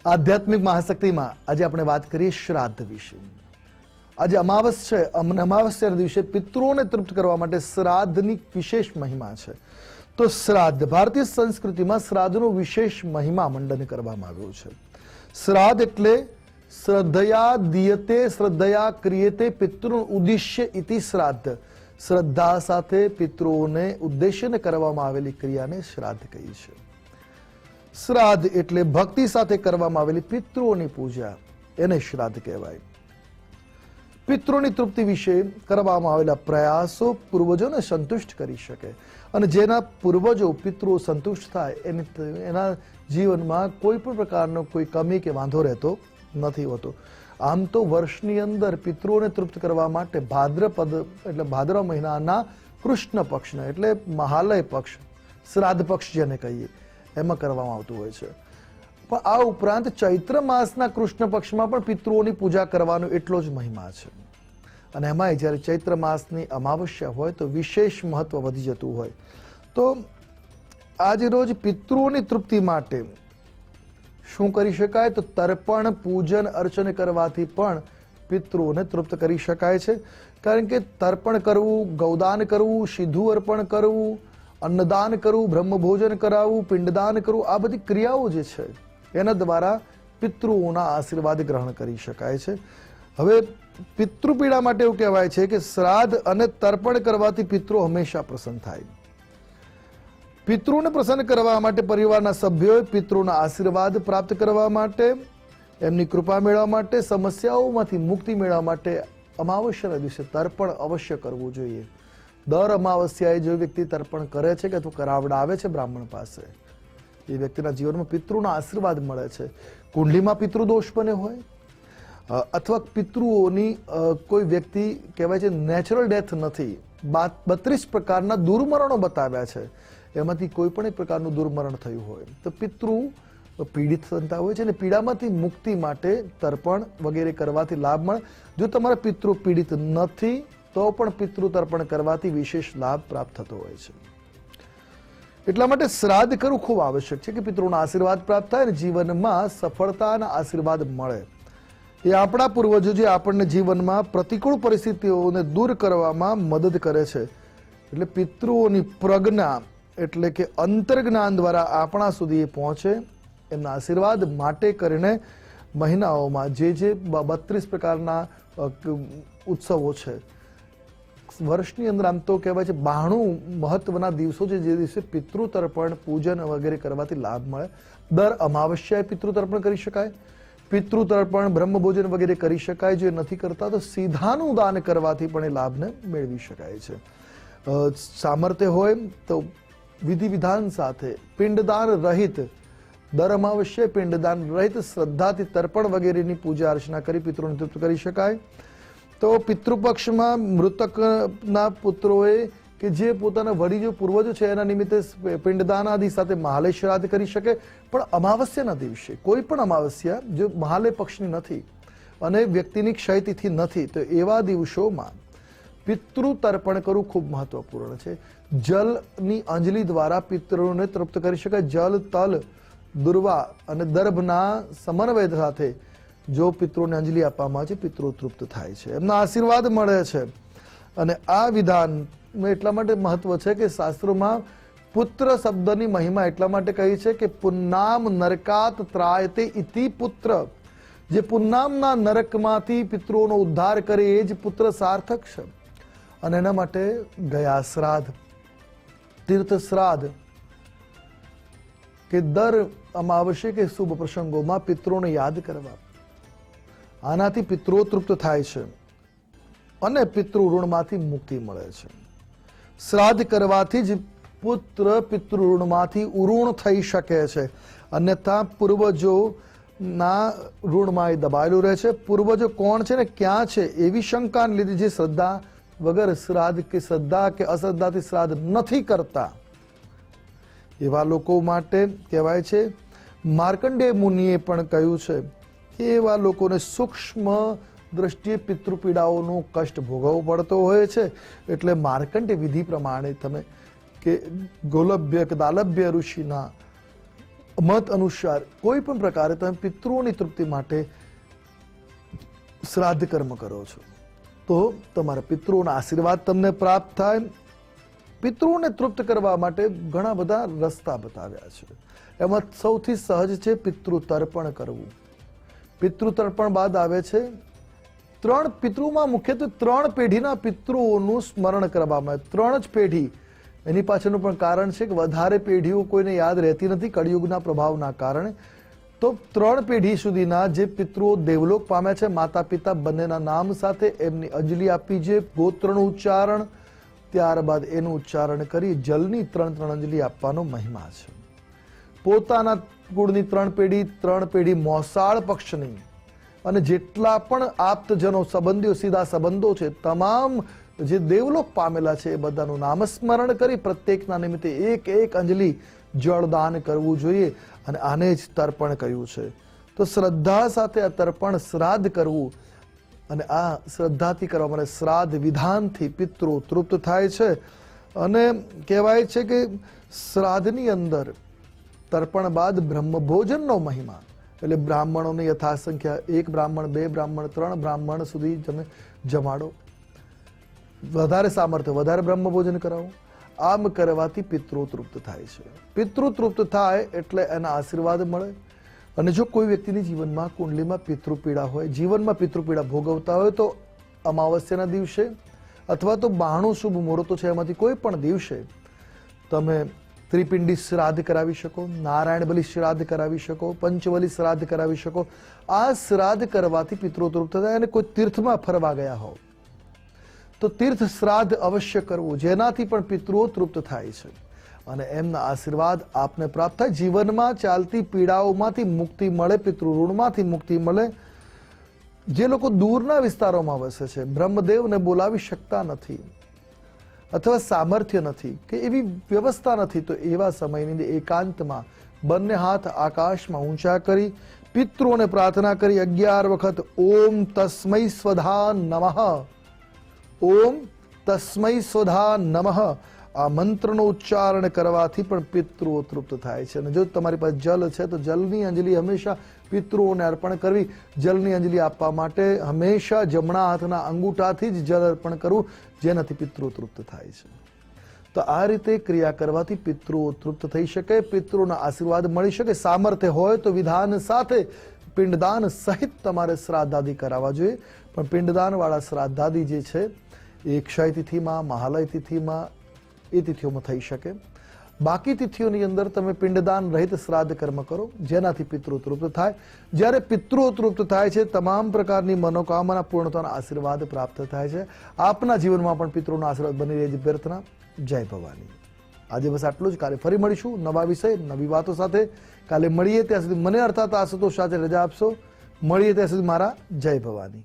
આધ્યાત્મિક મહાશક્તિમાં આજે આપણે વાત કરીએ શ્રાદ્ધ વિશે. આજે અમાવસ્યાના દિવસે પિતૃઓને તૃપ્ત કરવા માટે શ્રાદ્ધની વિશેષ મહિમા છે. તો શ્રાદ્ધ ભારતીય સંસ્કૃતિમાં શ્રાદ્ધનો વિશેષ મહિમા મંડન કરવામાં આવ્યો છે. શ્રાદ્ધ એટલે શ્રદ્ધયા દીયતે શ્રદ્ધયા ક્રિયતે પિતૃ ઉદ્દેશ્ય ઇતિ શ્રાદ્ધ. શ્રદ્ધા સાથે પિતૃઓને ઉદ્દેશ્યને કરવામાં આવેલી ક્રિયાને શ્રાદ્ધ કહી છે. શ્રાદ્ધ એટલે ભક્તિ સાથે કરવામાં આવેલી પિતૃઓની પૂજા, એને શ્રાદ્ધ કહેવાય. પિતૃની તૃપ્તિ વિશે કરવામાં આવેલા પ્રયાસો પૂર્વજોને સંતુષ્ટ કરી શકે અને જેના પૂર્વજો પિતૃઓ સંતુષ્ટ થાય એના જીવનમાં કોઈ પણ પ્રકારનો કોઈ કમી કે વાંધો રહેતો નથી હોતો. આમ તો વર્ષની અંદર પિતૃઓને તૃપ્ત કરવા માટે ભાદ્રપદ એટલે ભાદરવા મહિનાના કૃષ્ણ પક્ષને એટલે મહાલય પક્ષ, શ્રાદ્ધ પક્ષ જેને કહીએ, એમાં કરવામાં આવતું હોય છે. પણ આ ઉપરાંત ચૈત્ર માસના કૃષ્ણ પક્ષમાં પણ પિતૃઓની પૂજા કરવાનો એટલો જ મહિમા છે. અને એમાંય જ્યારે ચૈત્ર માસની અમાવસ્યા હોય તો વિશેષ મહત્વ વધી જતું હોય. તો આજે રોજ પિતૃઓની તૃપ્તિ માટે શું કરી શકાય? તો તર્પણ, પૂજન, અર્ચન કરવાથી પણ પિતૃઓને તૃપ્ત કરી શકાય છે. કારણ કે તર્પણ કરવું, ગૌદાન કરવું, સિંધુ અર્પણ કરવું, અન્નદાન કરવું, બ્રહ્મભોજન કરાવવું, પિંડદાન કરવું, આ બધી ક્રિયાઓ જે છે એના દ્વારા પિતૃઓના આશીર્વાદ ગ્રહણ કરી શકાય છે. હવે પિતૃપીડા માટે એવું કહેવાય છે કે શ્રાદ્ધ અને તર્પણ કરવાથી પિતૃ હંમેશા પ્રસન્ન થાય. પિતૃને પ્રસન્ન કરવા માટે પરિવારના સભ્યોએ પિતૃના આશીર્વાદ પ્રાપ્ત કરવા માટે, એમની કૃપા મેળવવા માટે, સમસ્યાઓમાંથી મુક્તિ મેળવવા માટે અમાવસ્યાના દિવસે તર્પણ અવશ્ય કરવું જોઈએ. દર અમાવસ્યાએ જો વ્યક્તિ તર્પણ કરે છે કે અથવા કરાવડાવે છે બ્રાહ્મણ પાસે, એ વ્યક્તિના જીવનમાં પિતૃના આશીર્વાદ મળે છે. કુંડલીમાં પિતૃદોષ બને હોય અથવા પિતૃઓની કોઈ વ્યક્તિ કહેવાય છે નેચરલ ડેથ નથી, 32 પ્રકારના દુર્મરણો બતાવ્યા છે, એમાંથી કોઈ પણ એક પ્રકારનું દુર્મરણ થયું હોય તો પિતૃ પીડિત થતા હોય છે અને પીડામાંથી મુક્તિ માટે તર્પણ વગેરે કરવાથી લાભ મળે. જો તમારા પિતૃ પીડિત નથી તો પણ પિતૃ તર્પણ કરવાથી વિશેષ લાભ પ્રાપ્ત થતો હોય છે. એટલા માટે શ્રાદ્ધ કરવું ખૂબ આવશ્યક છે કે પિતૃના આશીર્વાદ પ્રાપ્ત થાય અને જીવનમાં સફળતાના આશીર્વાદ મળે. એ આપણા પૂર્વજો જે આપણને જીવનમાં પ્રતિકૂળ પરિસ્થિતિઓને દૂર કરવામાં મદદ કરે છે. એટલે પિતૃઓની પ્રજ્ઞા એટલે કે અંતર્જ્ઞાન દ્વારા આપણા સુધી પહોંચે એમના આશીર્વાદ માટે કરીને મહિનાઓમાં જે 32 પ્રકારના ઉત્સવો છે, વર્ષની અંદર આમ તો કહેવાય છે 92 મહત્વના દિવસો છે જે દિવસે પિતૃ તર્પણ, પૂજન વગેરે કરવાથી લાભ મળે. દર અમાવસ્યાએ પિતૃ તર્પણ કરી શકાય, પિતૃ તર્પણ, બ્રહ્મભોજન વગેરે કરી શકાય. જો નથી કરતા તો સીધાનું દાન કરવાથી પણ એ લાભને મેળવી શકાય છે. સામર્થ્ય હોય તો વિધિ વિધાન સાથે પિંડદાન રહિત દર અમાવસ્યાએ પિંડદાન રહિત શ્રદ્ધાથી તર્પણ વગેરેની પૂજા અર્ચના કરી પિતૃને તૃપ્ત કરી શકાય. તો પિતૃપક્ષમાં મૃતકના પુત્રોએ કે જે પોતાના વડીલો પૂર્વજો છે એના નિમિત્તે પિંડદાન આદિ સાથે મહાલય શ્રાદ્ધ કરી શકે. પણ અમાવસ્યાના દિવસે કોઈ પણ અમાવસ્યા જો મહાલય પક્ષની નથી અને વ્યક્તિની ક્ષયતિથિ નથી તો એવા દિવસોમાં પિતૃ તર્પણ કરવું ખૂબ મહત્વપૂર્ણ છે. જલની અંજલિ દ્વારા પિતૃને તૃપ્ત કરી શકાય. જલ, તલ, દુર્વા અને દર્ભના સમન્વય સાથે જો પિતૃને અંજલિ આપવામાં આવે છે પિતૃ તૃપ્ત થાય છે, એમના આશીર્વાદ મળે છે. અને આ વિધાન એટલા માટે મહત્વ છે કે શાસ્ત્રોમાં પુત્ર શબ્દની મહિમા એટલા માટે કહી છે કે પુન્નામ નરકાત ત્રાયતે ઇતિ પુત્ર. જે પુન્નામના નરકમાંથી પિતૃઓનો ઉદ્ધાર કરે એ જ પુત્ર સાર્થક છે. અને એના માટે ગયા શ્રાદ્ધ, તીર્થ શ્રાદ્ધ કે દર અમાવસ્યા કે શુભ પ્રસંગોમાં પિતૃઓને યાદ કરવા, આનાથી પિતૃઓ તૃપ્ત થાય છે અને પિતૃ ઋણમાંથી મુક્તિ મળે છે. શ્રાદ્ધ કરવાથી જ પુત્ર પિતૃ ઋણમાંથી ઉઋણ થઈ શકે છે, અન્યથા પૂર્વજોના ઋણમાં એ દબાયેલું રહે છે. પૂર્વજો કોણ છે ને ક્યાં છે એવી શંકાને લીધે જે શ્રદ્ધા વગર શ્રાદ્ધ કે શ્રદ્ધા કે અશ્રદ્ધાથી શ્રાદ્ધ નથી કરતા એવા લોકો માટે કહેવાય છે, માર્કંડેય મુનિએ પણ કહ્યું છે કે એવા લોકોને સૂક્ષ્મ દ્રષ્ટિએ પિતૃપીડાઓનો કષ્ટ ભોગવવો પડતો હોય છે. એટલે માર્કંડેય વિધિ પ્રમાણે તમે કે ગોલભ્ય કે દાલભ્ય ઋષિના મત અનુસાર કોઈ પણ પ્રકારે તમે પિતૃઓની તૃપ્તિ માટે શ્રાદ્ધ કર્મ કરો છો તો તમારા પિતૃઓના આશીર્વાદ તમને પ્રાપ્ત થાય. પિતૃઓને તૃપ્ત કરવા માટે ઘણા બધા રસ્તા બતાવ્યા છે. એમાં સૌથી સહજ છે પિતૃ તર્પણ કરવું. પિતૃ તર્પણ બાદ આવે છે પિતૃમાં મુખ્યત્વે 3 પેઢીના પિતૃઓનું સ્મરણ કરવામાં આવે. 3 જ પેઢી. એની પાછળનું પણ કારણ છે કે વધારે પેઢીઓ કોઈને યાદ રહેતી નથી કળિયુગના પ્રભાવના કારણે. તો 3 પેઢી સુધીના જે પિતૃઓ દેવલોક પામ્યા છે માતા પિતા બંનેના નામ સાથે એમની અંજલિ આપવી છે. ગોત્રનું ઉચ્ચારણ, ત્યારબાદ એનું ઉચ્ચારણ કરી જલની 3 અંજલિ આપવાનો મહિમા છે. પોતાના કુળની 3 પેઢી મોસાળ પક્ષની અને જેટલા પણ આપ્તજનો સંબંધીઓ સીધા સંબંધો છે તમામ જે દેવલોક પામેલા છે એ બધાનું નામસ્મરણ કરી પ્રત્યેકના નિમિત્તે એક અંજલિ જળદાન કરવું જોઈએ અને આને જ તર્પણ કહ્યું છે. તો શ્રદ્ધા સાથે આ તર્પણ શ્રાદ્ધ કરવું અને આ શ્રદ્ધાથી કરવા માટે શ્રાદ્ધ વિધાનથી પિતૃ તૃપ્ત થાય છે. અને કહેવાય છે કે શ્રાદ્ધની અંદર તર્પણ બાદ બ્રહ્મભોજનનો મહિમા એટલે બ્રાહ્મણોની યથાસંખ્યા 1 બ્રાહ્મણ 2 બ્રાહ્મણ 3 બ્રાહ્મણ સુધી તમે જમાડો. વધારે સામર્થ્ય વધારે બ્રહ્મભોજન કરાવો. આમ કરવાથી પિતૃ તૃપ્ત થાય છે. પિતૃ તૃપ્ત થાય એટલે એના આશીર્વાદ મળે. અને જો કોઈ વ્યક્તિની જીવનમાં કુંડલીમાં પિતૃપીડા હોય, જીવનમાં પિતૃપીડા ભોગવતા હોય તો અમાવસ્યાના દિવસે અથવા તો 92 શુભ મુહૂર્તો છે એમાંથી કોઈ પણ દિવસે તમે ત્રિપિંડી શ્રાદ્ધ કરાવી શકો, નારાયણ બલિ શ્રાદ્ધ કરાવી શકો, પંચબલી શ્રાદ્ધ કરાવી શકો. આ શ્રાદ્ધ કરવાથી પિતૃ તૃપ્ત થાય. અને કોઈ તીર્થમાં ફરવા ગયા હો તો તીર્થ શ્રાદ્ધ અવશ્ય કરવું જેનાથી પણ પિતૃઓ તૃપ્ત થાય છે અને એમના આશીર્વાદ આપને પ્રાપ્ત થાય. જીવનમાં ચાલતી પીડાઓમાંથી મુક્તિ મળે, પિતૃ ઋણમાંથી મુક્તિ મળે. જે લોકો દૂરના વિસ્તારોમાં વસે છે, બ્રહ્મદેવને બોલાવી શકતા નથી અથવા સામર્થ્ય નથી કે એવી વ્યવસ્થા નથી તો એવા સમયની અંદર એકાંતમાં બંને હાથ આકાશમાં ઊંચા કરી પિતૃઓને પ્રાર્થના કરી 11 વખત ઓમ તસ્મૈ સ્વધા નમઃ, ઓમ તસ્મૈ સ્વધા નમઃ આ મંત્રનો ઉચ્ચારણ કરવાથી પણ પિતૃઓ તૃપ્ત થાય છે. અને જો તમારી પાસે જલ છે તો જલની અંજલિ હંમેશા પિતૃઓને અર્પણ કરવી. જલની અંજલિ આપવા માટે હંમેશા જમણા હાથના અંગૂઠાથી જ જલ અર્પણ કરવું જેનાથી પિતૃ તૃપ્ત થાય છે. તો આ રીતે ક્રિયા કરવાથી પિતૃઓ તૃપ્ત થઈ શકે, પિતૃઓના આશીર્વાદ મળી શકે. સામર્થ્ય હોય તો વિધાન સાથે પિંડદાન સહિત તમારે શ્રાદ્ધાદિ કરાવવા જોઈએ. પણ પિંડદાન વાળા શ્રાદ્ધાદિ જે છે એ ક્ષય તિથિમાં, મહાલય તિથિમાં એ તિથિઓમાં થઈ શકે. બાકી તિથિઓની અંદર તમે પિંડદાન રહિત શ્રાદ્ધ કર્મ કરો જેનાથી પિતૃ તૃપ્ત થાય. જ્યારે પિતૃઓ તૃપ્ત થાય છે તમામ પ્રકારની મનોકામના પૂર્ણતાના આશીર્વાદ પ્રાપ્ત થાય છે. આપના જીવનમાં પણ પિતૃનો આશીર્વાદ બની રહે છે પ્રાર્થના. જય ભવાની. આજે બસ આટલું જ. કાલે ફરી મળીશું નવા વિષય નવી વાતો સાથે. કાલે મળીએ ત્યાં સુધી મને અર્થાત આશુતોષ સાથે રજા આપશો. મળીએ ત્યાં સુધી મારા જય ભવાની.